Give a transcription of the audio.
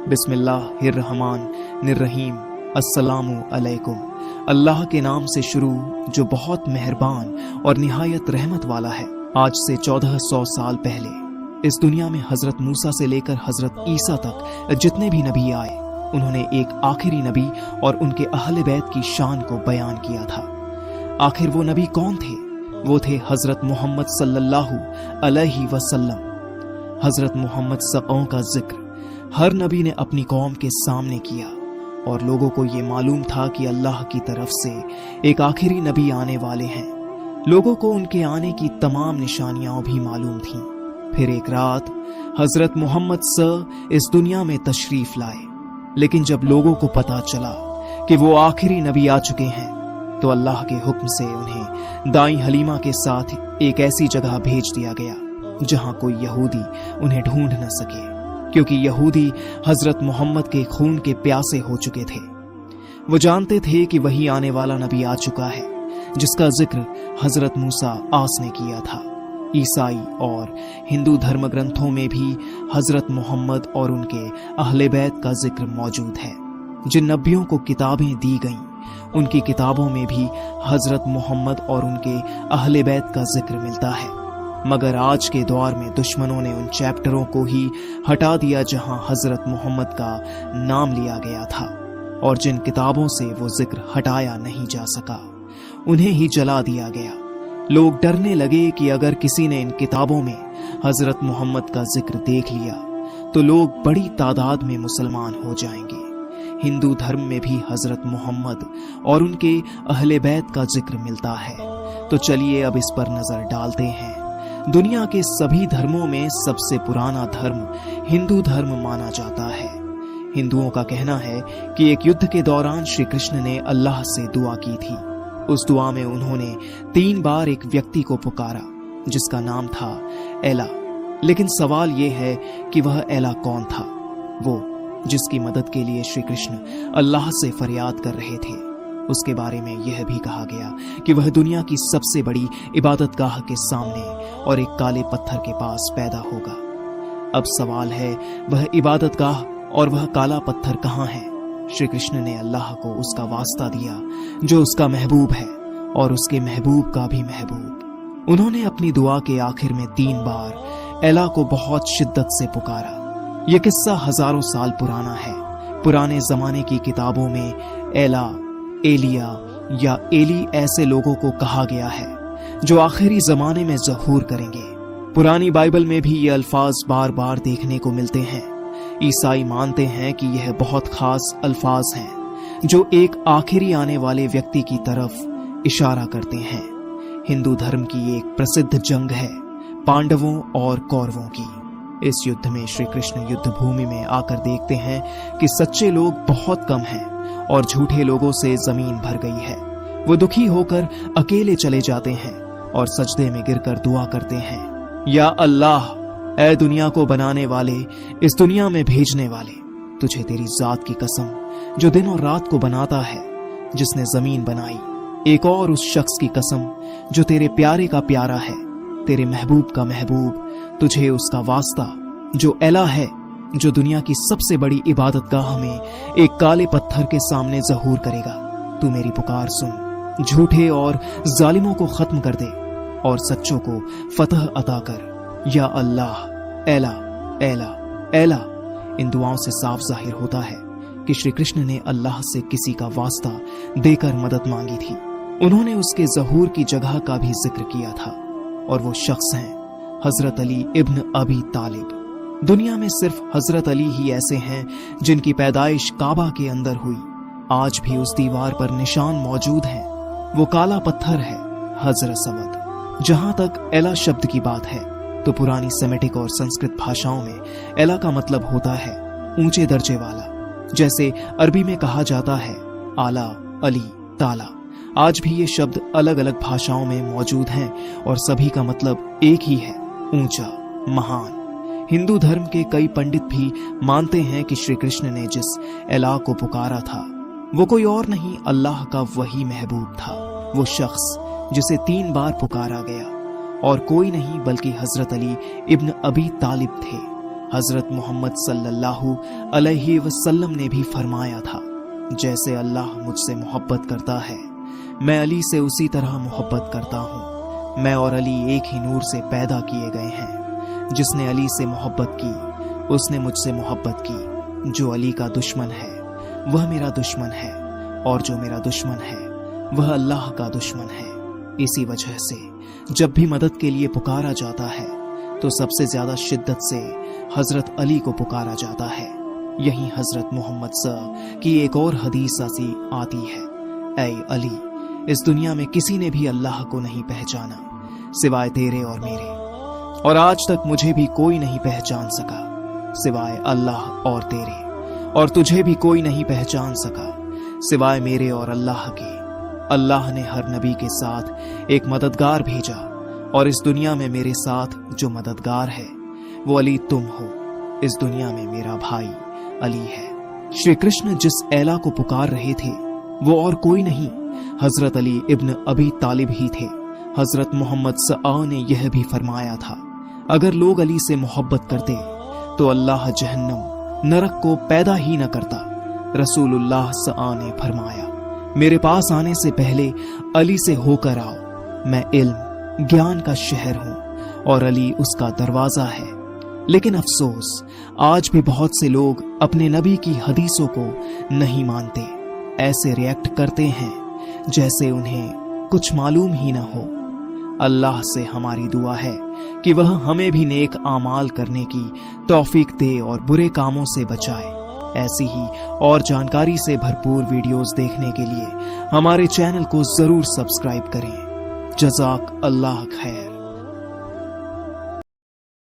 बिस्मिल्लाहिर्रहमानिर्रहीम। अस्सलामु अलैकुम। अल्लाह के नाम से शुरू जो बहुत मेहरबान और निहायत रहमत वाला है। आज से 1400 साल पहले इस दुनिया में हजरत मूसा से लेकर हजरत ईसा तक जितने भी नबी आए, उन्होंने एक आखिरी नबी और उनके अहले बैत की शान को बयान किया था। आखिर वो नबी कौन थे? वो थे हजरत मोहम्मद सल्लल्लाहु अलैहि वसल्लम। हजरत मोहम्मद सक़ों का जिक्र हर नबी ने अपनी कौम के सामने किया और लोगों को ये मालूम था कि अल्लाह की तरफ से एक आखिरी नबी आने वाले हैं। लोगों को उनके आने की तमाम निशानियां भी मालूम थीं। फिर एक रात हजरत मोहम्मद इस दुनिया में तशरीफ लाए, लेकिन जब लोगों को पता चला कि वो आखिरी नबी आ चुके हैं तो अल्लाह के हुक्म से उन्हें दाई हलीमा के साथ एक ऐसी जगह भेज दिया गया जहां कोई यहूदी उन्हें ढूंढ न सके, क्योंकि यहूदी हजरत मोहम्मद के खून के प्यासे हो चुके थे। वो जानते थे कि वही आने वाला नबी आ चुका है जिसका जिक्र हजरत मूसा आस ने किया था। ईसाई और हिंदू धर्म ग्रंथों में भी हजरत मोहम्मद और उनके अहले बैत का जिक्र मौजूद है। जिन नबियों को किताबें दी गईं, उनकी किताबों में भी हजरत मोहम्मद और उनके अहले बैत का जिक्र मिलता है। मगर आज के दौर में दुश्मनों ने उन चैप्टरों को ही हटा दिया जहां हजरत मोहम्मद का नाम लिया गया था, और जिन किताबों से वो जिक्र हटाया नहीं जा सका उन्हें ही जला दिया गया। लोग डरने लगे कि अगर किसी ने इन किताबों में हजरत मोहम्मद का जिक्र देख लिया तो लोग बड़ी तादाद में मुसलमान हो जाएंगे। हिंदू धर्म में भी हजरत मोहम्मद और उनके अहले बैत का जिक्र मिलता है। तो चलिए अब इस पर नजर डालते हैं। दुनिया के सभी धर्मों में सबसे पुराना धर्म हिंदू धर्म माना जाता है। हिंदुओं का कहना है कि एक युद्ध के दौरान श्री कृष्ण ने अल्लाह से दुआ की थी। उस दुआ में उन्होंने 3 बार एक व्यक्ति को पुकारा जिसका नाम था एला। लेकिन सवाल यह है कि वह एला कौन था? वो जिसकी मदद के लिए श्री कृष्ण अल्लाह से फरियाद कर रहे थे। उसके बारे में यह भी कहा गया कि वह दुनिया की सबसे बड़ी इबादतगाह के सामने और एक काले पत्थर के पास पैदा होगा। अब सवाल है, वह इबादतगाह और वह काला पत्थर कहाँ है? श्री कृष्ण ने अल्लाह को उसका वास्ता दिया जो उसका महबूब है और उसके महबूब का भी महबूब। उन्होंने अपनी दुआ के आखिर में 3 बार एला को बहुत शिद्दत से पुकारा। यह किस्सा हजारों साल पुराना है। पुराने जमाने की किताबों में एला, एलिया या एली ऐसे लोगों को कहा गया है जो आखिरी जमाने में ज़हूर करेंगे। पुरानी बाइबल में भी ये अल्फाज बार बार देखने को मिलते हैं। ईसाई मानते हैं कि यह बहुत खास अल्फाज हैं जो एक आखिरी आने वाले व्यक्ति की तरफ इशारा करते हैं। हिंदू धर्म की एक प्रसिद्ध जंग है पांडवों और कौरवों की। इस युद्ध में श्री कृष्ण युद्ध भूमि में आकर देखते हैं कि सच्चे लोग बहुत कम हैं और झूठे लोगों से जमीन भर गई है। वो दुखी होकर अकेले चले जाते हैं और सजदे में गिरकर दुआ करते हैं, या अल्लाह, ऐ दुनिया को बनाने वाले, इस दुनिया में भेजने वाले, तुझे तेरी जात की कसम जो दिन और रात को बनाता है, जिसने जमीन बनाई। एक और उस शख्स की कसम जो तेरे प्यारे का प्यारा है, तेरे महबूब का महबूब, तुझे उसका वास्ता जो एला है, जो दुनिया की सबसे बड़ी इबादतगाह में एक काले पत्थर के सामने ज़हूर करेगा। तू मेरी पुकार सुन, झूठे और जालिमों को खत्म कर दे और सच्चों को फतह अता कर। या अल्लाह, एला, एला, एला। इन दुआओं से साफ जाहिर होता है कि श्री कृष्ण ने अल्लाह से किसी का वास्ता देकर मदद मांगी थी। उन्होंने उसके ज़हूर की जगह का भी जिक्र किया था, और वो शख्स हैं हजरत अली इब्न अबी तालिब। दुनिया में सिर्फ हजरत अली ही ऐसे हैं जिनकी पैदाइश काबा के अंदर हुई। आज भी उस दीवार पर निशान मौजूद हैं। वो काला पत्थर है हजरत सवद। जहां तक एला शब्द की बात है तो पुरानी सेमेटिक और संस्कृत भाषाओं में एला का मतलब होता है ऊंचे दर्जे वाला। जैसे अरबी में कहा जाता है आला, अली, ताला। आज भी ये शब्द अलग अलग भाषाओं में मौजूद हैं और सभी का मतलब एक ही है, ऊंचा, महान। हिंदू धर्म के कई पंडित भी मानते हैं कि श्री कृष्ण ने जिस एला को पुकारा था वो कोई और नहीं, अल्लाह का वही महबूब था। वो शख्स जिसे 3 बार पुकारा गया और कोई नहीं बल्कि हजरत अली इब्न अबी तालिब थे। हजरत मोहम्मद सल्लल्लाहु अलैहि वसल्लम ने भी फरमाया था, जैसे अल्लाह मुझसे मोहब्बत करता है, मैं अली से उसी तरह मोहब्बत करता हूँ। मैं और अली एक ही नूर से पैदा किए गए हैं। जिसने अली से मोहब्बत की, उसने मुझसे मोहब्बत की। जो अली का दुश्मन है, वह मेरा दुश्मन है, और जो मेरा दुश्मन है, वह अल्लाह का दुश्मन है। इसी वजह से जब भी मदद के लिए पुकारा जाता है, तो सबसे ज्यादा शिद्दत से हजरत अली को पुकारा जाता है। यही हजरत मोहम्मद की एक और हदीस ऐसी आती है, ऐ अली, इस दुनिया में किसी ने भी अल्लाह को नहीं पहचाना सिवाय तेरे और मेरे, और आज तक मुझे भी कोई नहीं पहचान सका सिवाय अल्लाह और तेरे, और तुझे भी कोई नहीं पहचान सका सिवाय मेरे और अल्लाह के। अल्लाह ने हर नबी के साथ एक मददगार भेजा, और इस दुनिया में मेरे साथ जो मददगार है वो अली तुम हो। इस दुनिया में मेरा भाई अली है। श्री कृष्ण जिस एला को पुकार रहे थे वो और कोई नहीं, हजरत अली इब्न अबी तालिब ही थे। हजरत मोहम्मद सल्लल्लाहु ने यह भी फरमाया था, अगर लोग अली से मोहब्बत करते तो अल्लाह जहन्नम नरक को पैदा ही न करता। रसूलुल्लाह सल्लल्लाहु ने फरमाया, मेरे पास आने से पहले अली से होकर आओ। मैं इल्म ज्ञान का शहर हूँ और अली उसका दरवाजा है। लेकिन अफसोस, आज भी बहुत से लोग अपने नबी की हदीसों को नहीं मानते। ऐसे रिएक्ट करते हैं जैसे उन्हें कुछ मालूम ही न हो। अल्लाह से हमारी दुआ है कि वह हमें भी नेक आमाल करने की तौफीक दे और बुरे कामों से बचाए। ऐसी ही और जानकारी से भरपूर वीडियोस देखने के लिए हमारे चैनल को जरूर सब्सक्राइब करें। जज़ाक अल्लाह खैर।